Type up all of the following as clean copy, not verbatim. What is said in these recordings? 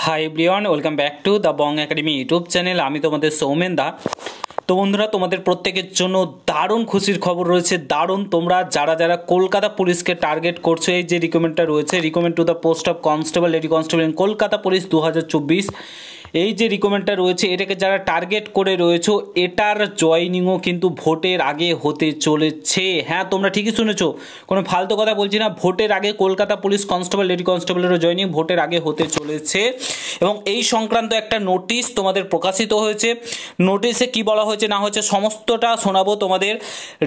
Hi everyone, welcome back to the Bong academy YouTube channel. আমি তোমাদের সৌমেন দা। তো বন্ধুরা, তোমাদের প্রত্যেকের জন্য দারুণ খুশির খবর রয়েছে। দারুণ, তোমরা যারা যারা কলকাতা পুলিশকে টার্গেট করছো, এই যে রিকমেন্ডটা রয়েছে, recommend to the post of constable, lady constable in Kolkata police 2024, এই যে রিকমেন্ডটা রয়েছে, এটাকে যারা টার্গেট করে রয়েছো, এটার জয়নিংও কিন্তু ভোটের আগে হতে চলেছে। হ্যাঁ, তোমরা ঠিকই শুনেছো, কোনো ফালতু কথা বলছি না। ভোটের আগে কলকাতা পুলিশ কনস্টেবল, লেডি কনস্টেবলেরও জয়নিং ভোটের আগে হতে চলেছে। এবং এই সংক্রান্ত একটা নোটিশ তোমাদের প্রকাশিত হয়েছে। নোটিশে কি বলা হয়েছে না হয়েছে সমস্তটা শোনাবো তোমাদের।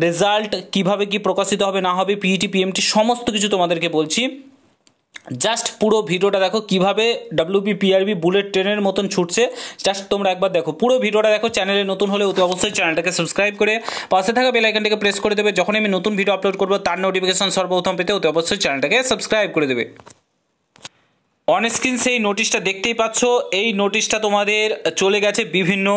রেজাল্ট কিভাবে কি প্রকাশিত হবে না হবে, পিইটি পিএমটি সমস্ত কিছু তোমাদেরকে বলছি। জাস্ট পুরো ভিডিওটা দেখো, কিভাবে WBPRB বুলেট ট্রেনের মতন ছুটছে। জাস্ট তোমরা একবার দেখো, পুরো ভিডিওটা দেখো। চ্যানেলে নতুন হলে অতি অবশ্যই চ্যানেলটাকে সাবস্ক্রাইব করে পাশে থাকা বেল আইকনটাকে প্রেস করে দেবে। যখন আমি নতুন ভিডিও আপলোড করবো তার নোটিফিকেশন সর্বপ্রথম পেতে অতি অবশ্যই চ্যানেলটাকে সাবস্ক্রাইব করে দেবে। অন স্ক্রিন সেই নোটিশটা দেখতেই পাচ্ছ। এই নোটিশটা তোমাদের চলে গেছে বিভিন্ন,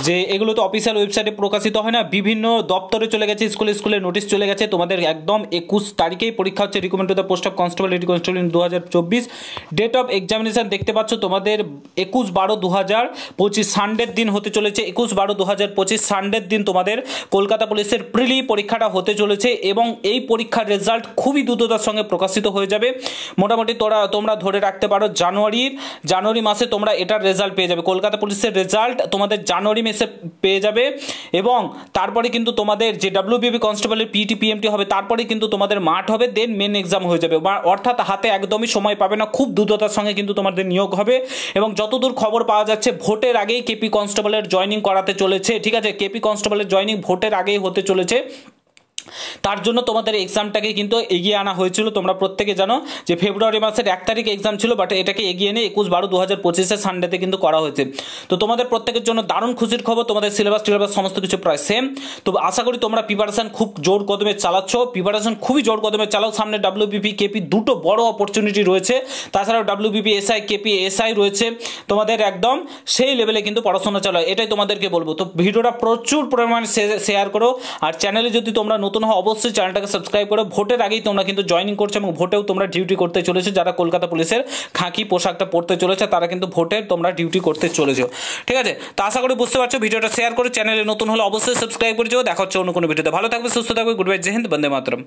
যে এগুলো তো অফিসিয়াল ওয়েবসাইটে প্রকাশিত হয় না, বিভিন্ন দপ্তরে চলে গেছে, স্কুলে নোটিশ চলে গেছে। তোমাদের একদম 21 তারিখেই পরীক্ষা হচ্ছে। Recommend to the post of constable, lady constable in 2024। Date of examination দেখতে পাচ্ছ তোমাদের 21/12/2025 সানডের দিন হতে চলেছে। 21/12/2025 সানডের দিন তোমাদের কলকাতা পুলিশের প্রিলি পরীক্ষাটা হতে চলেছে। এবং এই পরীক্ষার রেজাল্ট খুবই দ্রুততার সঙ্গে প্রকাশিত হয়ে যাবে। মোটামুটি তোমরা ধরে রাখতে পারো জানুয়ারি মাসে তোমরা এটার রেজাল্ট পেয়ে যাবে। কলকাতা পুলিশের রেজাল্ট তোমাদের জানুয়ারি মাসে পেয়ে যাবে। এবং তারপরে কিন্তু তোমাদের যে WBP কনস্টেবলের পিইটি পিএমটি হবে, তারপরে কিন্তু তোমাদের মাঠ হবে, দেন মেন এক্সাম হয়ে যাবে। অর্থাৎ হাতে একদমই সময় পাবে না, খুব দ্রুততার সঙ্গে কিন্তু তোমাদের নিয়োগ হবে। এবং যতদূর খবর পাওয়া যাচ্ছে, ভোটের আগেই কেপি কনস্টেবলের জয়নিং করাতে চলেছে। ঠিক আছে, কেপি কনস্টেবলের জয়নিং ভোটের আগেই হতে চলেছে। তার জন্য তোমাদের এক্সামটাকে কিন্তু এগিয়ে আনা হয়েছিল। তোমরা প্রত্যেকে জানো যে ফেব্রুয়ারি মাসের 1 তারিখে এক্সাম ছিল, বাট এটাকে এগিয়ে এনে 21/12/2025 সানডেতে কিন্তু করা হয়েছে। তো তোমাদের প্রত্যেকের জন্য দারুণ খুশির খবর, তোমাদের সিলেবাস সমস্ত কিছু প্রায় সেম। তো আশা করি তোমরা প্রিপারেশন খুব জোর কদমে চালাচ্ছ, খুবই জোর কদমে চালাও। সামনে WBP কেপি দুটো বড় অপরচুনিটি রয়েছে। তাছাড়াও WBP এসআই কেপি এসআই রয়েছে। তোমাদের একদম সেই লেভেলে কিন্তু পড়াশোনা চালাও, এটাই তোমাদেরকে বলবো। তো ভিডিওটা প্রচুর পরিমাণে শেয়ার করো। আর চ্যানেলে যদি তোমরা নতুন হও, অবশ্যই চ্যানেলটাকে সাবস্ক্রাইব করো। ভোটের আগেই তোমরা কিন্তু জয়েনিং করছো এবং ভোটেও তোমরা ডিউটি করতে চলেছো। যারা কলকাতা পুলিশের খাকি পোশাকটা পরতে চলেছে, তারা কিন্তু ভোটে তোমরা ডিউটি করতে চলেছো। ঠিক আছে, তো আশা করি বুঝতে পারছো। ভিডিওটা শেয়ার করে চ্যানেলে নতুন হলে অবশ্যই সাবস্ক্রাইব করে যাও। দেখা হচ্ছে অন্য কোনো ভিডিওতে। ভালো থাকবে, সুস্থ থাকবে। গুড বাই, জয় হিন্দ, বন্দে মাতরম।